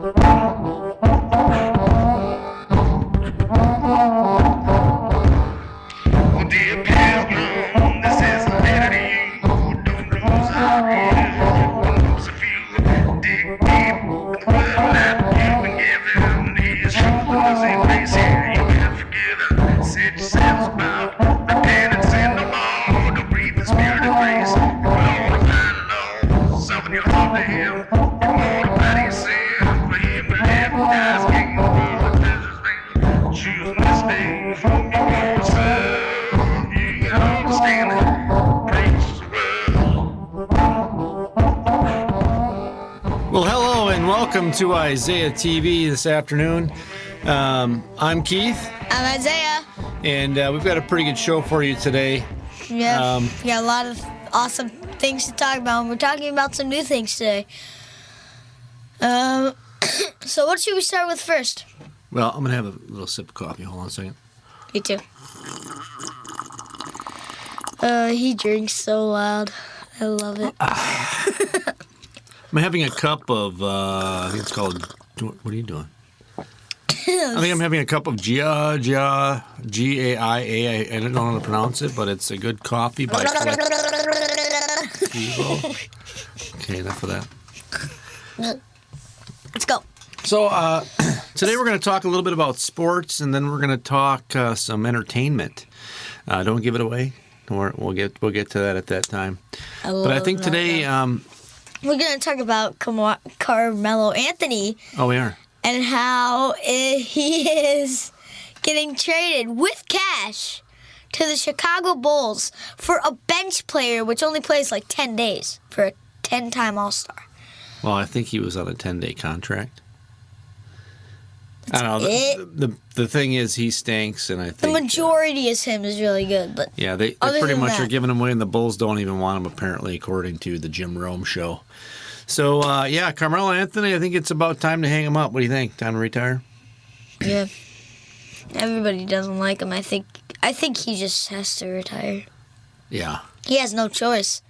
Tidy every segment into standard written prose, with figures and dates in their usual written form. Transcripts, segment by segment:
Well, hello and welcome to IsaiahTv this afternoon. I'm Keith. I'm Isaiah. And we've got a pretty good show for you today. Yeah, we got a lot of awesome things to talk about, and we're talking about some new things today. So what should we start with first? Well, I'm going to have a little sip of coffee. Hold on a second. Me too. He drinks so loud. I love it. I'm having a cup of, I think it's called, what are you doing? I think I'm having a cup of G-A-I-A. I don't know how to pronounce it, but it's a good coffee by Okay, enough of that. Let's go. So today we're going to talk a little bit about sports, and then we're going to talk some entertainment. Don't give it away. We'll get to that at that time. But I think today we're going to talk about Carmelo Anthony. Oh, we are. And how he is getting traded with cash to the Chicago Bulls for a bench player, which only plays like 10 days for a 10-time All-Star. Well, I think he was on a 10-day contract. I don't know. The thing is, he stinks, and I think the majority is really good. But yeah, they pretty much are giving him away, and the Bulls don't even want him, apparently, according to the Jim Rome show. So, Carmelo Anthony, I think it's about time to hang him up. What do you think? Time to retire? Yeah. Everybody doesn't like him. I think he just has to retire. Yeah. He has no choice.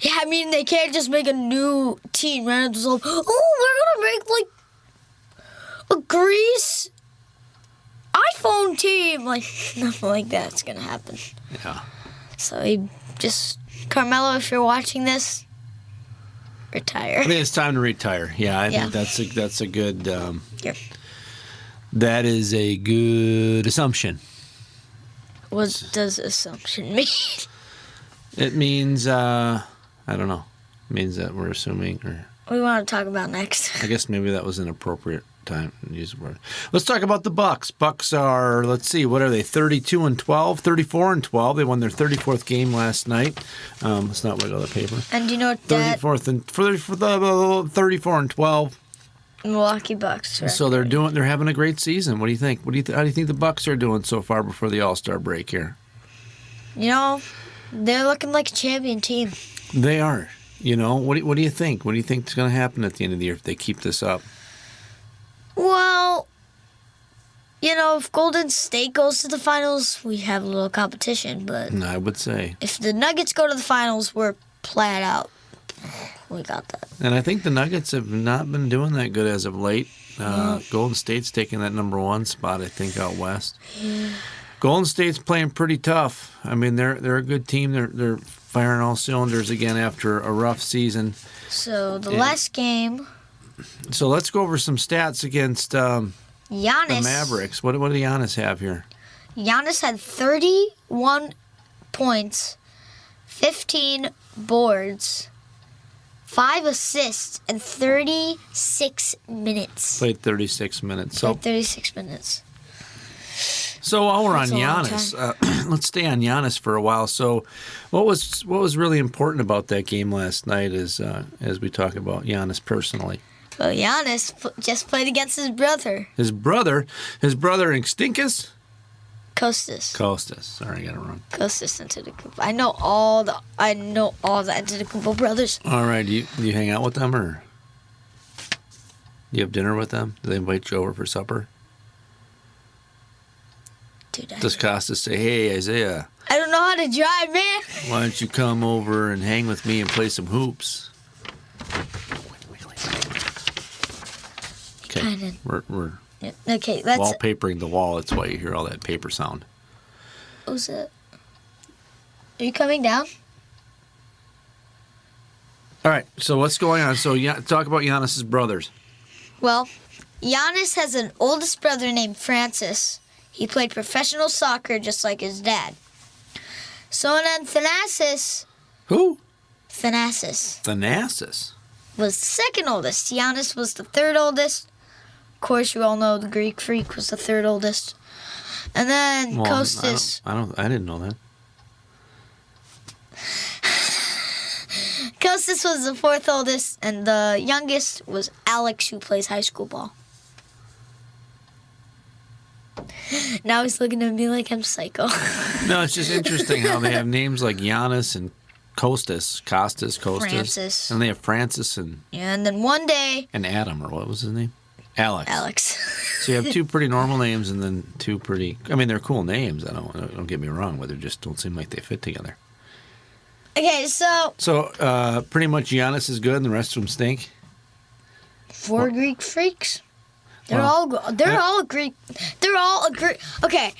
Yeah, I mean, they can't just make a new team, right? It's like, we're going to make, like, a Greece iPhone team. Like, nothing like that's going to happen. Yeah. So, Carmelo, if you're watching this, retire. I think it's time to retire. Yeah, I think that's a good. That is a good assumption. What does assumption mean? It means I don't know. It means that we're assuming, or what do we want to talk about next? I guess maybe that was an appropriate time to use the word. Let's talk about the Bucks. Bucks are, let's see, what are they? 32-12, 34-12. They won their 34th game last night. Let's not wiggle the paper. And do you know what that? 34th and for the 34-12. Milwaukee Bucks. Right? So they're having a great season. What do you think? How do you think the Bucks are doing so far before the All-Star break here? You know, they're looking like a champion team. They are. You know, what do you think? What do you think is going to happen at the end of the year if they keep this up? Well, you know, if Golden State goes to the finals, we have a little competition. But I would say if the Nuggets go to the finals, we're flat out. We got that. And I think the Nuggets have not been doing that good as of late. Golden State's taking that number one spot, I think, out west. Yeah. Golden State's playing pretty tough. I mean, they're a good team. They're firing all cylinders again after a rough season. So last game. So let's go over some stats against Giannis. The Mavericks. What did Giannis have here? Giannis had 31 points, 15 boards, 5 assists, and 36 minutes. Played 36 minutes. Played 36 minutes. So while we're on Giannis, let's stay on Giannis for a while. So what was really important about that game last night is as we talk about Giannis personally? Well, Giannis just played against his brother. His brother Instinctus? Costas. Sorry, I got it wrong. Costas Antetokounmpo. I know all the Antetokounmpo brothers. All right, do you hang out with them, or do you have dinner with them? Do they invite you over for supper? Dude, Does Costas say, "Hey, Isaiah, I don't know how to drive, man. why don't you come over and hang with me and play some hoops?" Kind of. We're Okay, that's... wallpapering the wall. That's why you hear all that paper sound. What was it? Are you coming down? All right, so what's going on? So talk about Giannis's brothers. Well, Giannis has an oldest brother named Francis. He played professional soccer just like his dad. So then Thanasis... Who? Thanasis was the second oldest. Giannis was the third oldest. Of course, you all know the Greek Freak was the third oldest. And then Kostas... I didn't know that. Kostas was the fourth oldest, and the youngest was Alex, who plays high school ball. Now he's looking at me like I'm psycho. No, it's just interesting how they have names like Giannis and Kostas. Francis. And they have Francis and... Yeah, and then one day... And Adam, or what was his name? Alex. So you have two pretty normal names and then two pretty... I mean, they're cool names. Don't get me wrong, but they just don't seem like they fit together. Okay, so... So, pretty much Giannis is good and the rest of them stink? Four Greek freaks. They're all Greek. They're all a Greek... Okay.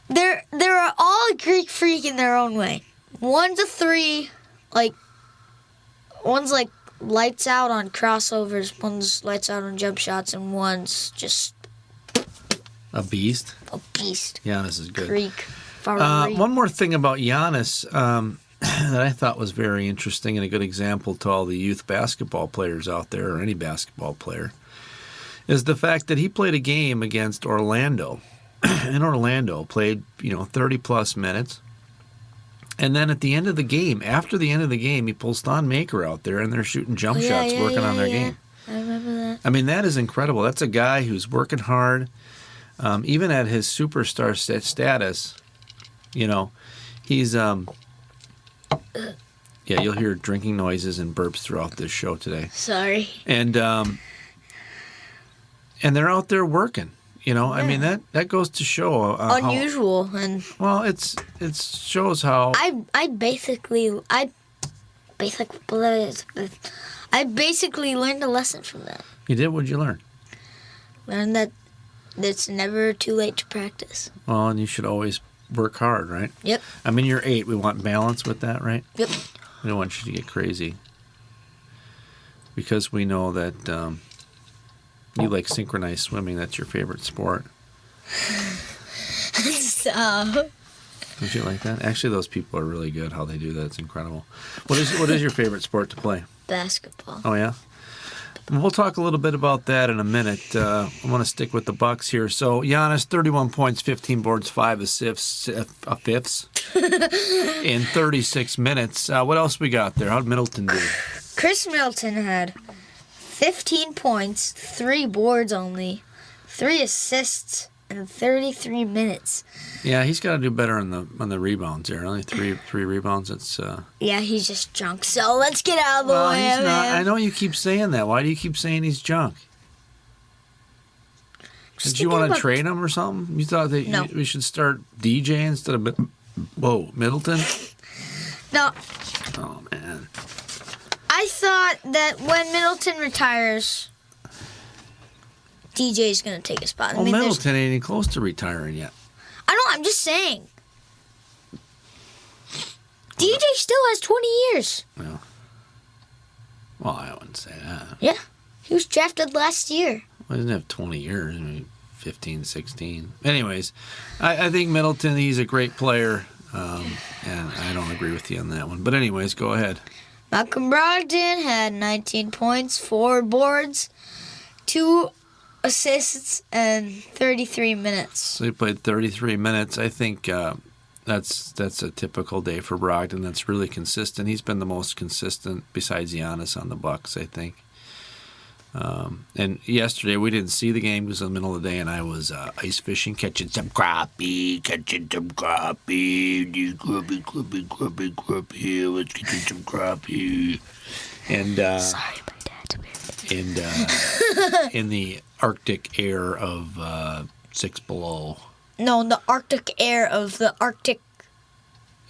They're all a Greek freak in their own way. One's a 3, one's like lights out on crossovers, one's lights out on jump shots, and one's just... A beast? A beast. Giannis is good. Greek. One more thing about Giannis that I thought was very interesting and a good example to all the youth basketball players out there, or any basketball player, is the fact that he played a game against Orlando. In Orlando, played 30-plus minutes. And then at the end of the game, after the end of the game, he pulls Thon Maker out there, and they're shooting jump shots, working on their game. I remember that. I mean, that is incredible. That's a guy who's working hard. Even at his superstar status, he's... Yeah, you'll hear drinking noises and burps throughout this show today. Sorry. And they're out there working. I mean that goes to show unusual how, it shows how I basically learned a lesson from that. You did? What'd you learn? Learned that it's never too late to practice. Well, and you should always work hard, right? Yep. I mean, you're 8. We want balance with that, right? Yep. We don't want you to get crazy because we know that you like synchronized swimming. That's your favorite sport. Stop. Don't you like that? Actually, those people are really good. How they do that, it's incredible. What is your favorite sport to play? Basketball. Oh yeah. We'll talk a little bit about that in a minute. I want to stick with the Bucks here. So Giannis, 31 points, 15 boards, 5 assists, in 36 minutes. What else we got there? How'd Middleton do? Chris Middleton had 15 points, 3 boards only, 3 assists in 33 minutes. Yeah, he's got to do better on the rebounds there. Only three rebounds. It's Yeah, he's just junk. So let's get out of the way. He's not. I know you keep saying that. Why do you keep saying he's junk? Did you want to trade him or something? You thought that we should start DJ instead of Middleton? No. Oh man. I thought that when Middleton retires, DJ's going to take a spot. Well, Middleton ain't even close to retiring yet. I know, I'm just saying. DJ still has 20 years. Well, I wouldn't say that. Yeah. He was drafted last year. Well, he doesn't have 20 years. I mean, 15, 16. Anyways, I think Middleton, he's a great player, and I don't agree with you on that one. But anyways, go ahead. Malcolm Brogdon had 19 points, 4 boards, 2 assists, and 33 minutes. So he played 33 minutes. I think that's a typical day for Brogdon. That's really consistent. He's been the most consistent besides Giannis on the Bucks, I think. And yesterday we didn't see the game because it was in the middle of the day, and I was ice fishing, catching some crappie. Let's get some crappie. And Sorry, my dad's weird. And in the Arctic air of 6 below. No, the Arctic air of the Arctic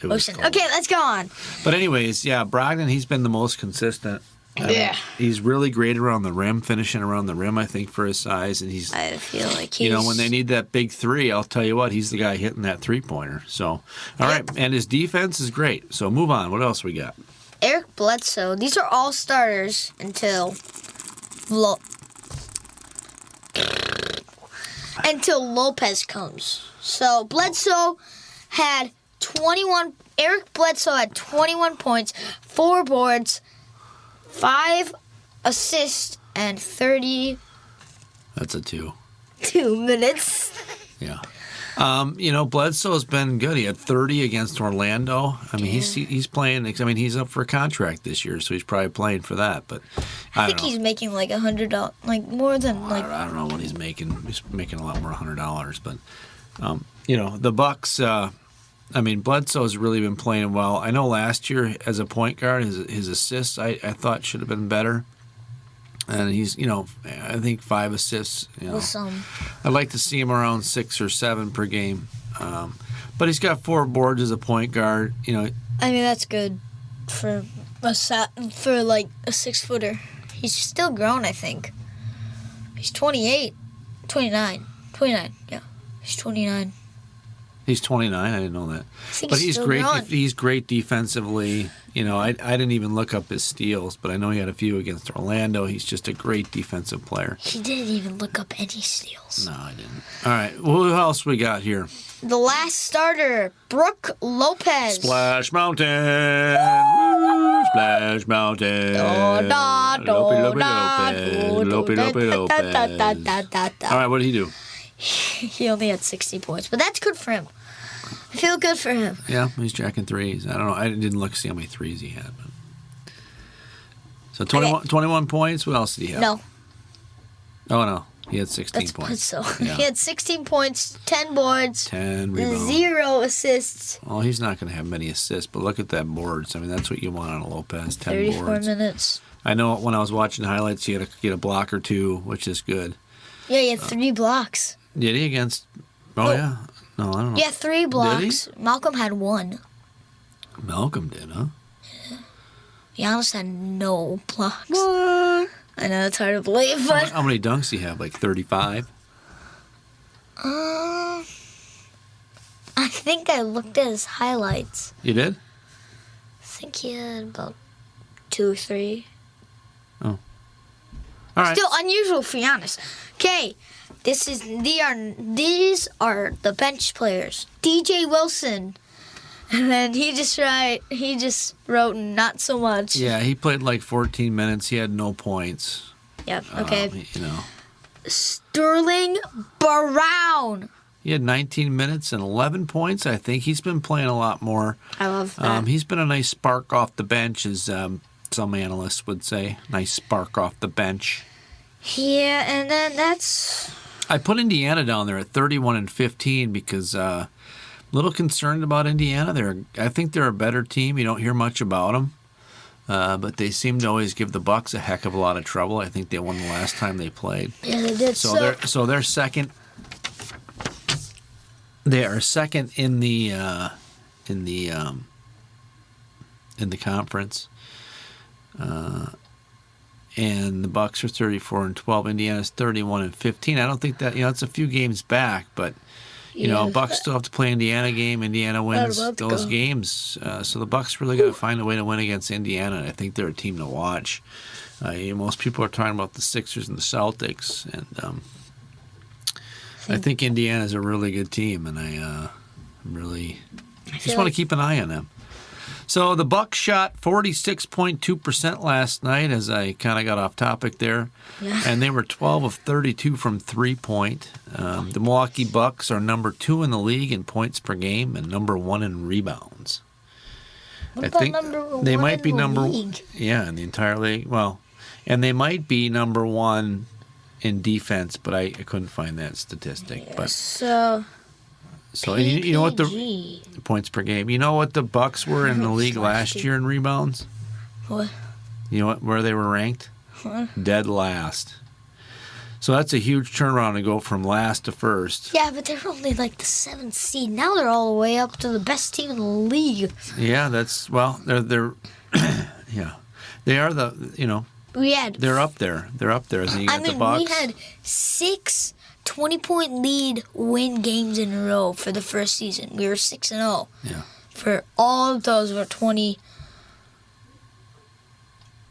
Ocean. Cold. Okay, let's go on. But anyways, yeah, Brogdon, he's been the most consistent. Yeah. He's really great around the rim, finishing around the rim, I think, for his size. And he's, I feel like he's... when they need that big three, I'll tell you what, he's the guy hitting that three-pointer. So, all right. And his defense is great. So move on. What else we got? Eric Bledsoe. These are all starters until Lopez comes. So Bledsoe had 21. Eric Bledsoe had 21 points, 4 boards, 5 assists, and 32 That's a 2. minutes. Yeah. Bledsoe's been good. He had 30 against Orlando. I mean, he's playing. I mean, he's up for a contract this year, so he's probably playing for that. But I think he's making like $100, like more than like. I don't know what he's making. He's making a lot more $100. But the Bucks. Bledsoe's really been playing well. I know last year as a point guard, his assists I thought should have been better. And he's, I think 5 assists. I'd like to see him around 6 or 7 per game. But he's got 4 boards as a point guard. That's good for a 6-footer. He's still grown, I think. He's 29. Yeah, he's 29. He's 29. I didn't know that. But he's great. Growing. He's great defensively. I didn't even look up his steals, but I know he had a few against Orlando. He's just a great defensive player. He didn't even look up any steals. No, I didn't. All right. Well, who else we got here? The last starter, Brooke Lopez. Splash Mountain. Woo, Splash Mountain. Lope Lopez. All right. What did he do? He only had 60 points, but that's good for him. I feel good for him. Yeah, he's jacking threes. I don't know. I didn't look to see how many threes he had. But... So 21 points. What else did he have? No. Oh, no. He had 16 points. So yeah. He had 16 points, 10 boards, 10 rebounds, 0 assists. Well, he's not going to have many assists, but look at that boards. I mean, that's what you want on a Lopez. 10 34 boards. minutes. I know when I was watching highlights, he had to get a block or 2, which is good. Yeah, he had 3 blocks. Did he against? Oh, yeah. No, I don't know. Yeah, 3 blocks. Malcolm had 1. Malcolm did, huh? Yeah. Giannis had no blocks. What? I know it's hard to believe, but how many dunks do you have? Like 35? I think I looked at his highlights. You did? I think he had about 2 or 3. Oh. All right. Still unusual for Giannis. Okay. These are the bench players. DJ Wilson. And then he just wrote not so much. Yeah, he played like 14 minutes. He had no points. Yep, okay. Sterling Brown. He had 19 minutes and 11 points. I think he's been playing a lot more. I love that. He's been a nice spark off the bench, as some analysts would say. Nice spark off the bench. Yeah, and then that's... I put Indiana down there at 31-15 because a little concerned about Indiana. I think they're a better team. You don't hear much about them, but they seem to always give the Bucks a heck of a lot of trouble. I think they won the last time they played. Yeah, they did. So they're second. They are second in the conference. And the Bucks are 34-12. Indiana's 31-15. I don't think that it's a few games back, but Bucks still have to play Indiana game. Indiana wins those games, so the Bucks really got to find a way to win against Indiana. And I think they're a team to watch. Most people are talking about the Sixers and the Celtics, and I think Indiana's a really good team, and I just want to keep an eye on them. So the Bucks shot 46.2% last night, as I kind of got off topic there. Yeah. And they were 12 of 32 from three-point. The Milwaukee Bucks are number 2 in the league in points per game and number 1 in rebounds. What about number 1 they might be in the number league? Yeah, in the entire league. Well, and they might be number 1 in defense, but I couldn't find that statistic. Yeah, but So you know what the points per game? You know what the Bucks were in the league last year in rebounds? What? You know where they were ranked? Huh? Dead last. So that's a huge turnaround to go from last to first. Yeah, but they're only like the 7th seed. Now they're all the way up to the best team in the league. Yeah, they're yeah. They are We had. they're up there. They're up there. And you got the Bucks. We had 6 20-point lead win games in a row for the first season. We were 6-0. Yeah. For all of those were 20.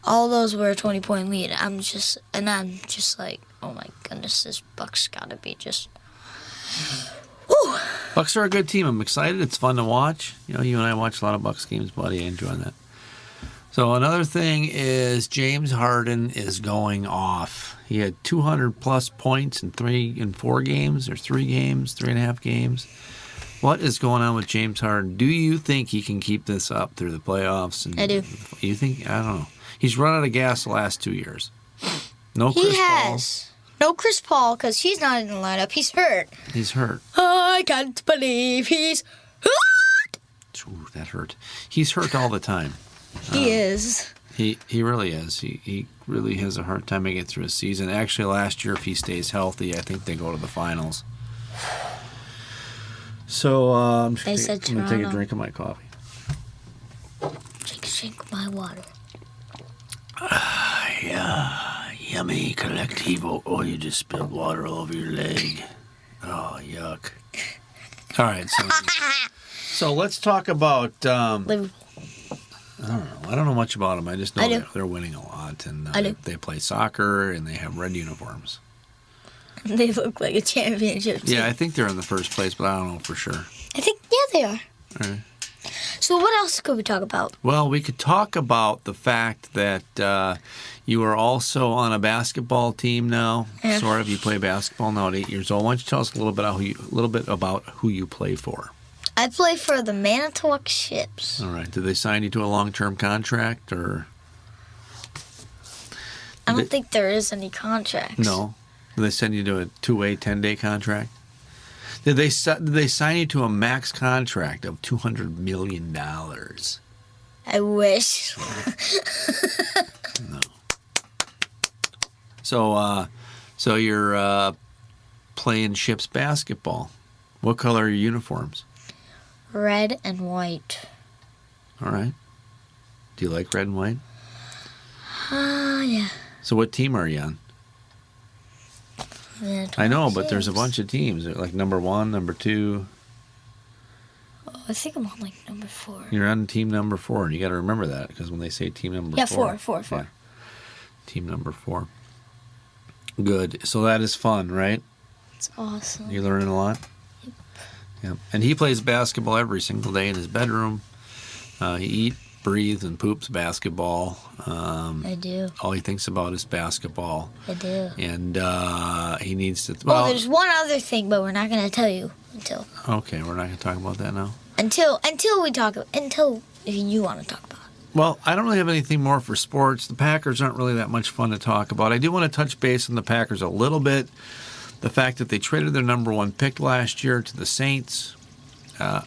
All those were a 20-point lead. I'm just like, oh my goodness, this Bucks gotta be just. Whew. Bucks are a good team. I'm excited. It's fun to watch. You and I watch a lot of Bucks games, buddy. I enjoy that. So another thing is James Harden is going off. He had 200-plus points in 4 games, or 3 games, 3.5 games. What is going on with James Harden? Do you think he can keep this up through the playoffs? I do. You think? I don't know. He's run out of gas the last 2 years. No Chris Paul. He has. No Chris Paul, because he's not in the lineup. He's hurt. He's hurt. I can't believe he's hurt. Ooh, that hurt. He's hurt all the time. He is. He really is. He really has a hard time making it through a season. Actually, last year, if he stays healthy, I think they go to the finals. So I'm going to take a drink of my coffee. Take a drink of my water. Yeah, yummy collectivo. Oh, you just spilled water all over your leg. Oh, yuck. All right, so let's talk about. Liverpool. I don't know. I don't know much about them. I just know they're winning a lot, and they play soccer, and they have red uniforms. They look like a championship team. Yeah, I think they're in the first place, but I don't know for sure. I think, they are. All right. So what else could we talk about? Well, we could talk about the fact that you are also on a basketball team now. Yeah. Sort of. You play basketball now at 8 years old. Why don't you tell us a little bit about who you play for? I play for the Manitowoc Ships. All right. Did they sign you to a long-term contract, or? I don't think there is any contracts. No. Did they send you to a 2-way 10-day contract? Did they sign you to a max contract of $200 million? I wish. No. So you're playing Ships basketball. What color are your uniforms? Red and white. All right. Do you like red and white? Yeah. So what team are you on? I know, but there's a bunch of teams. Like number 1, number 2. Oh, I think I'm on like number 4. You're on team number 4, and you got to remember that, because when they say team number 4. 4. Yeah. Team number 4. Good. So that is fun, right? It's awesome. You learning a lot? Yep. And he plays basketball every single day in his bedroom. He eats, breathes, and poops basketball. I do. All he thinks about is basketball. I do. And he needs to. Well, there's one other thing, but we're not going to tell you until. Okay, we're not going to talk about that now. Until you want to talk about it. Well, I don't really have anything more for sports. The Packers aren't really that much fun to talk about. I do want to touch base on the Packers a little bit. The fact that they traded their number 1 pick last year to the Saints. Hold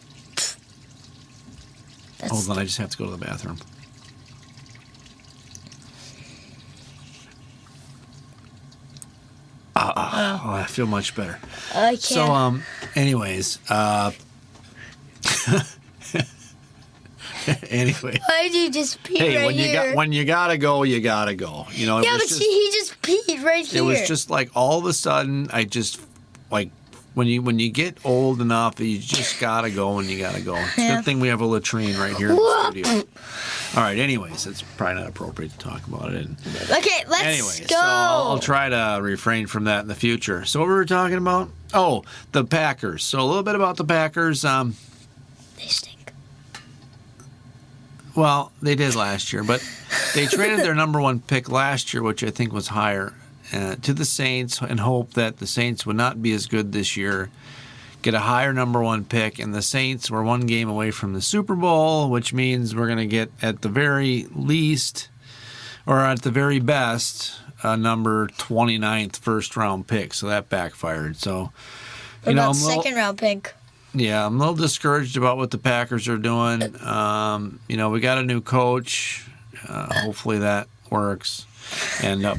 on, I just have to go to the bathroom. I feel much better. I can't. So, anyways, anyway. Why did you just pee right here? When you gotta go, you gotta go. You know. Yeah, but he just peed right here. It was just like all of a sudden, I just like when you get old enough, you just gotta go and you gotta go. It's a good thing we have a latrine right here in the studio. All right. Anyways, it's probably not appropriate to talk about it. Okay, let's go. So I'll try to refrain from that in the future. So what were we talking about? Oh, the Packers. So a little bit about the Packers. They stink. Well, they did last year, but they traded their number 1 pick last year, which I think was higher, to the Saints, and hope that the Saints would not be as good this year, get a higher number 1 pick, and the Saints were 1 game away from the Super Bowl, which means we're going to get at the very least, or at the very best, a number 29th first-round pick. So that backfired. So, Second-round pick. Yeah, I'm a little discouraged about what the Packers are doing. We got a new coach. Hopefully that works. So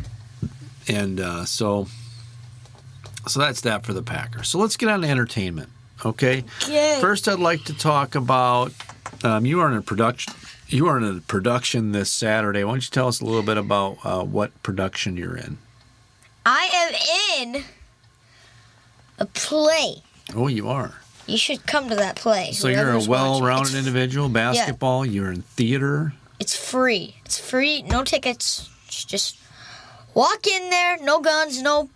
that's that for the Packers. So let's get on to entertainment, okay? Okay. First, I'd like to talk about you are in a production You are in a production this Saturday. Why don't you tell us a little bit about what production you're in? I am in a play. Oh, you are. You should come to that play. So you're a well-rounded individual. Basketball. Yeah. You're in theater. It's free. It's free. No tickets. Just walk in there. No guns. No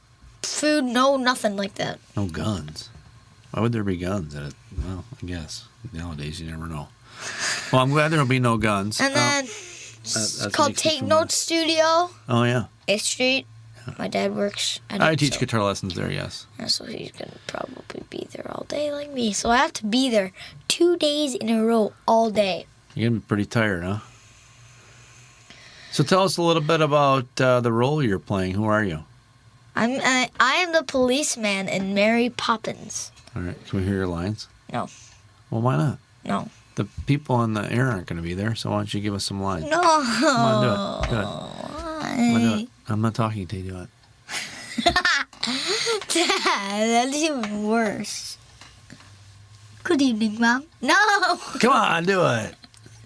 food. No nothing like that. No guns. Why would there be guns in it? Well, I guess nowadays you never know. Well, I'm glad there'll be no guns. And then it's called Take Notes Studio. Oh yeah. 8th Street. My dad works at I teach guitar lessons there, yes. So he's going to probably be there all day like me. So I have to be there 2 days in a row all day. You're going to be pretty tired, huh? So tell us a little bit about the role you're playing. Who are you? I am the policeman in Mary Poppins. All right. Can we hear your lines? No. Well, why not? No. The people on the air aren't going to be there, so why don't you give us some lines? No. Come on, do it. Do it. Do it. I'm not talking to you. Do it. Dad, that's even worse. Good evening, Mom. No. Come on, do it.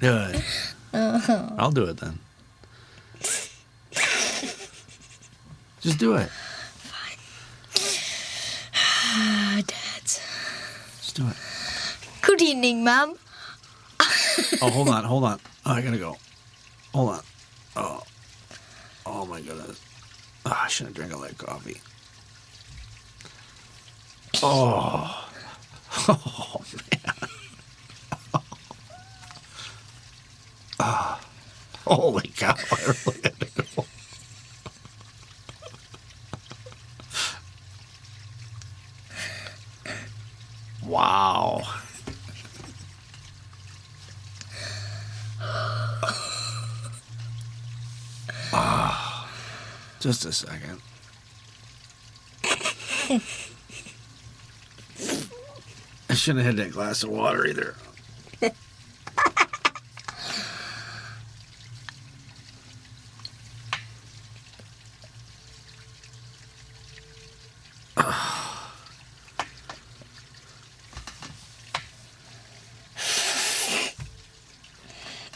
Do it. I'll do it then. Just do it. Fine. Dad's. Just do it. Good evening, Mom. Oh, hold on. Oh, I gotta go. Hold on. Oh my goodness. Oh, I shouldn't drink all that coffee. Oh. Oh, man. Holy cow. I really had to go. Wow. Just a second. I shouldn't have had that glass of water either.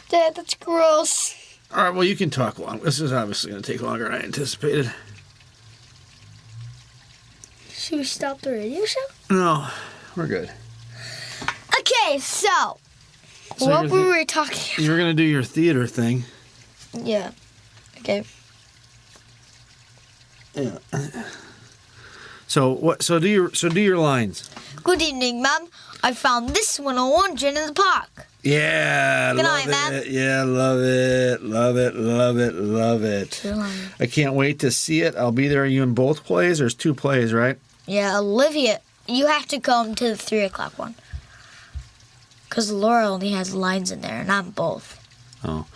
Dad, that's gross. All right, well, you can talk long. This is obviously going to take longer than I anticipated. Should we stop the radio show? No, we're good. Okay, so what were we talking about? You were going to do your theater thing. Yeah. Okay. Yeah. So do your lines. Good evening, Mom. I found this 101 gin in the park. Yeah, Good love night, Mom. it. Yeah, love it. Love it. Love it. Love it. I can't wait to see it. I'll be there. Are you in both plays? There's 2 plays, right? Yeah, Olivia, you have to come to the 3 o'clock one. Because Laura only has lines in there, and I'm both. Oh.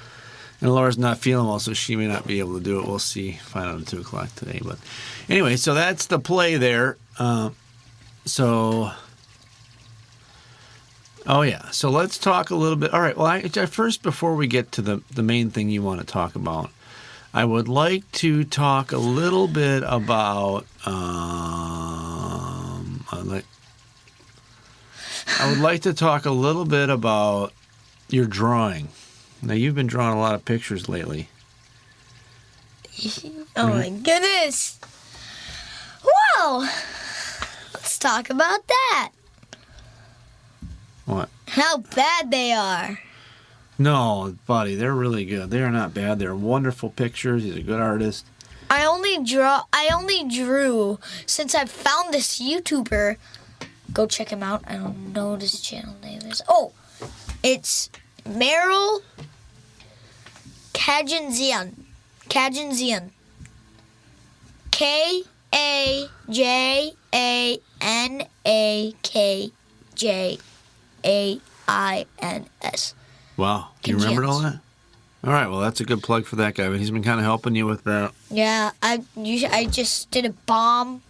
And Laura's not feeling well, so she may not be able to do it. We'll see. Find out at 2 o'clock today. But anyway, so that's the play there. Oh, yeah. So let's talk a little bit. All right. Well, first, before we get to the main thing you want to talk about, I would like to talk a little bit about I would like to talk a little bit about your drawing. Now, you've been drawing a lot of pictures lately. Oh, my goodness. Well, let's talk about that. What? How bad they are. No, buddy, they're really good. They are not bad. They're wonderful pictures. He's a good artist. I only drew since I found this YouTuber. Go check him out. I don't know what his channel name is. Oh, it's Meryl Kajanzian. Kajanzian. Kajanakjans. Wow. Do you remember all that? All right. Well, that's a good plug for that guy. But he's been kind of helping you with that. Yeah. I just did a bomb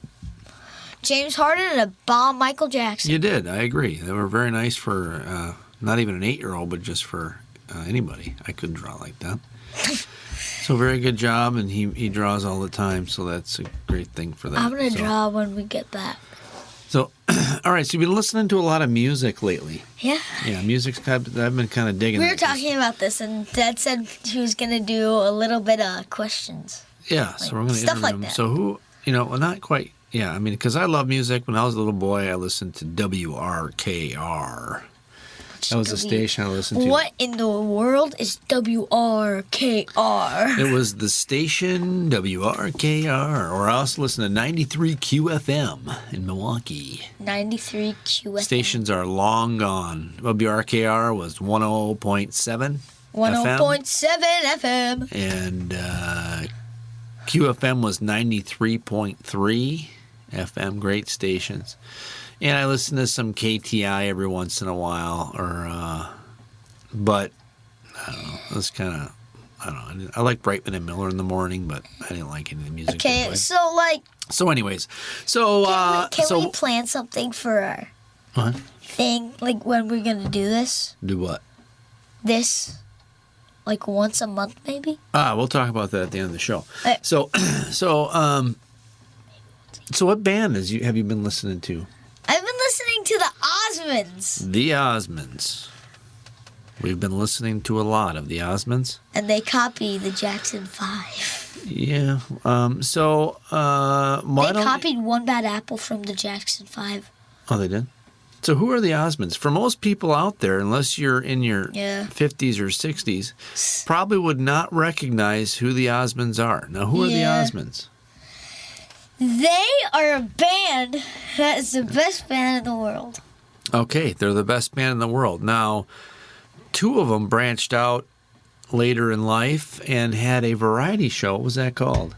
James Harden and a bomb Michael Jackson. You did. I agree. They were very nice for not even an 8-year-old, but just for anybody. I couldn't draw like that. So very good job, and he draws all the time, so that's a great thing for that. I'm going to draw when we get back. So All right, so you've been listening to a lot of music lately. Yeah. Yeah, I've been kind of digging. We were talking about this, and Dad said he was going to do a little bit of questions. Yeah, so we're going to stuff interview like him. that. So who, well, not quite. Yeah, I mean, because I love music. When I was a little boy, I listened to WRKR. That was the station I listened to. What in the world is WRKR? It was the station WRKR, or I also listened to 93 QFM in Milwaukee. 93 QFM. Stations are long gone. WRKR was 10.7 10.7 FM. and QFM was 93.3 FM. Great stations. And I listen to some KTI every once in a while, but I don't know. It's kind of, I don't know. I like Brightman and Miller in the morning, but I didn't like any of the music. Okay, so anyways, can we plan something for our thing, like when we're gonna do this? Do what? This, like once a month, maybe. We'll talk about that at the end of the show. Okay. So what band have you been listening to? I've been listening to the Osmonds. The Osmonds. We've been listening to a lot of the Osmonds. And they copy the Jackson 5. Yeah. They copied One Bad Apple from the Jackson 5. Oh, they did? So who are the Osmonds? For most people out there, unless you're in your 50s or 60s, probably would not recognize who the Osmonds are. Now, who are the Osmonds? They are a band that is the best band in the world. Okay, they're the best band in the world. Now, two of them branched out later in life and had a variety show. What was that called?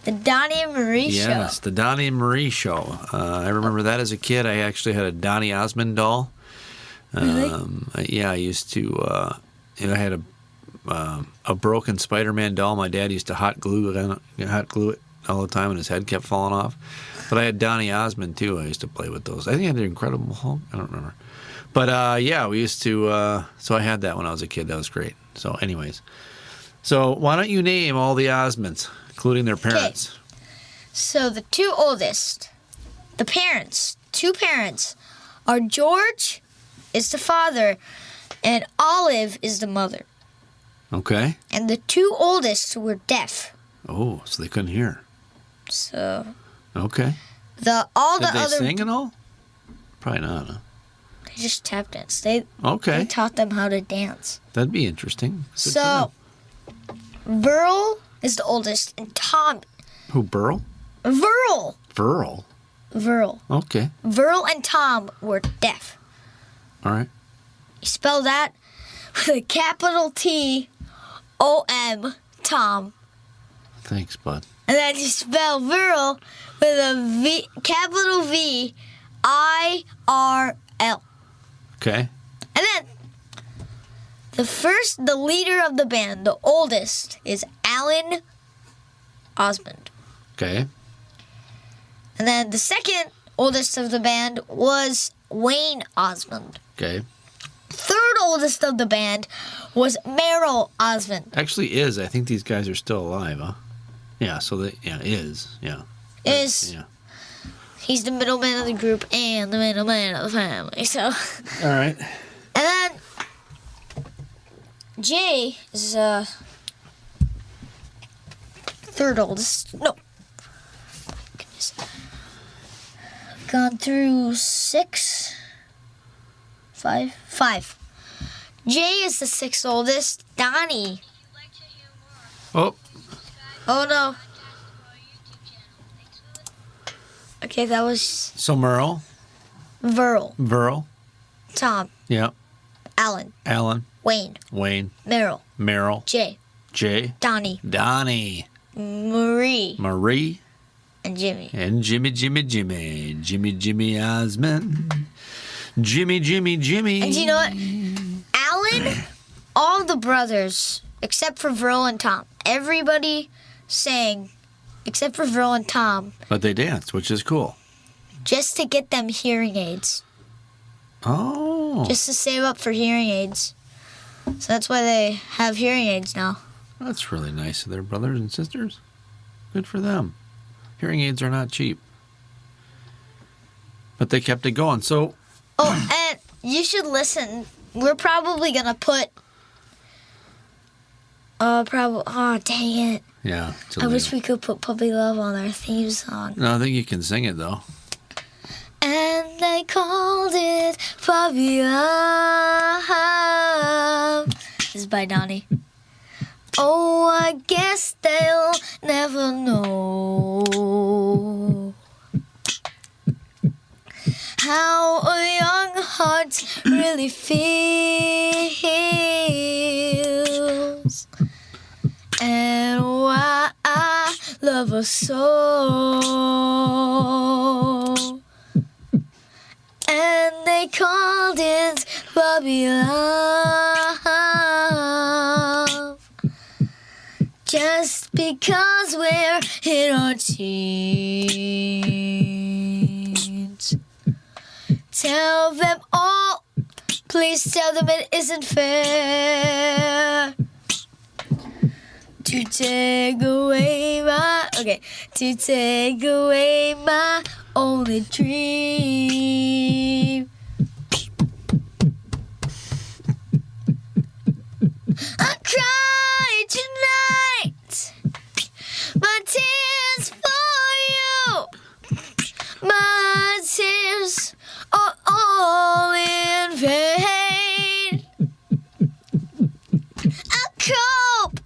The Donny and Marie Show. Yes, the Donny and Marie Show. I remember that as a kid. I actually had a Donny Osmond doll. Really? I used to. I had a broken Spider-Man doll. My dad used to hot glue it all the time, and his head kept falling off. But I had Donny Osmond too. I used to play with those. I think I had the Incredible Hulk. I don't remember. But we used to. So I had that when I was a kid. That was great. So, anyways, why don't you name all the Osmonds, including their parents? Okay. So the two oldest, the parents, two parents, are George is the father, and Olive is the mother. Okay. And the two oldest were deaf. Oh, so they couldn't hear. So. Okay. Did they sing and all? Probably not, huh? They just tap dance. They taught them how to dance. That'd be interesting. Good so, Verl is the oldest, and Tom. Who, Burl? Verl. Verl. Okay. Verl and Tom were deaf. All right. You spell that with a capital T-O-M, Tom. Thanks, bud. And then you spell Verl with a capital V-I-R-L. Okay. And then the leader of the band, the oldest, is Alan Osmond. Okay. And then the second oldest of the band was Wayne Osmond. Okay. Third oldest of the band was Merrill Osmond. Actually is. I think these guys are still alive, huh? Yeah, is. Yeah. Yeah. He's the middleman of the group and the middleman of the family, so. All right. And then Jay is third oldest. No. Goodness. Gone through 5. Jay is the sixth oldest. Donnie. Oh. Oh no. Okay, that was. So Merle. Verl. Tom. Yeah. Alan. Wayne. Merrill. Jay. Donnie. Marie. And Jimmy. Jimmy Osmond. Jimmy. And you know what? Alan, all the brothers, except for Verl and Tom, everybody sang, except for Verl and Tom. But they danced, which is cool. Just to get them hearing aids. Oh. Just to save up for hearing aids. So that's why they have hearing aids now. That's really nice of their brothers and sisters. Good for them. Hearing aids are not cheap. But they kept it going. So, Oh, and you should listen. We're probably gonna put. Oh, dang it! yeah. I wish we could put Puppy Love on our theme song. No, I think you can sing it, though. And they called it Puppy Love. This is by Donny. Oh, I guess they'll never know how a young heart really feels, and why I love her so. And they called it Puppy Love, just because we're in our teens. Tell them all, please tell them it isn't fair to take away my only dream. I cried tonight, my tears for you, my tears are all in vain. I'll cope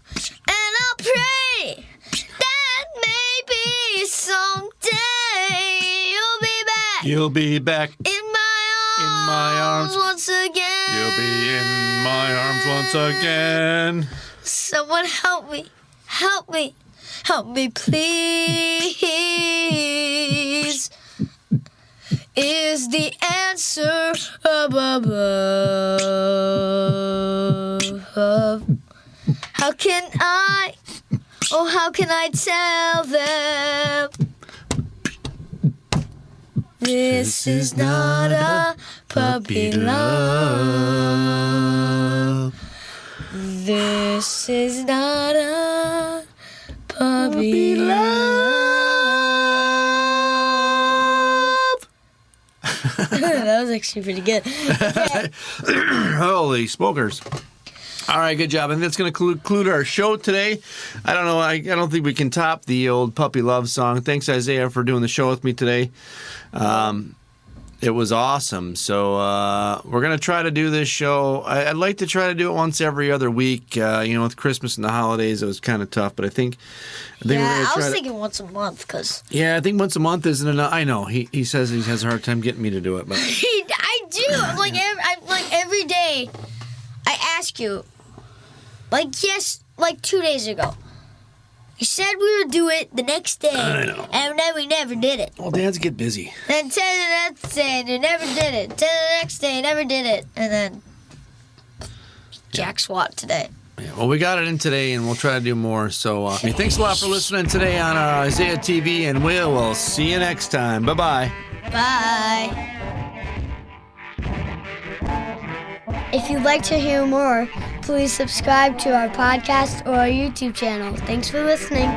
and I'll pray that maybe someday you'll be back in my arms once again. You'll be in my arms once again. Someone help me, please. Is the answer above? How can I tell them this is not a puppy love? This is not a puppy love. That was actually pretty good. Okay. Holy smokers. All right, good job. And that's going to conclude our show today. I don't know. I don't think we can top the old Puppy Love song. Thanks, Isaiah, for doing the show with me today. It was awesome. So we're going to try to do this show. I'd like to try to do it once every other week. With Christmas and the holidays, it was kind of tough. But I think we're going to try I was thinking once a month. Yeah, I think once a month isn't enough. I know. He says he has a hard time getting me to do it. But I do. I'm like every day I ask you. Like 2 days ago. You said we would do it the next day. I know. And then we never did it. Well, dads get busy. Then to the next day, you never did it. To the next day, you never did it. And then Jack Swat today. Yeah, well, we got it in today, and we'll try to do more. So thanks a lot for listening today on our Isaiah TV, and we'll see you next time. Bye-bye. Bye. If you'd like to hear more, please subscribe to our podcast or our YouTube channel. Thanks for listening.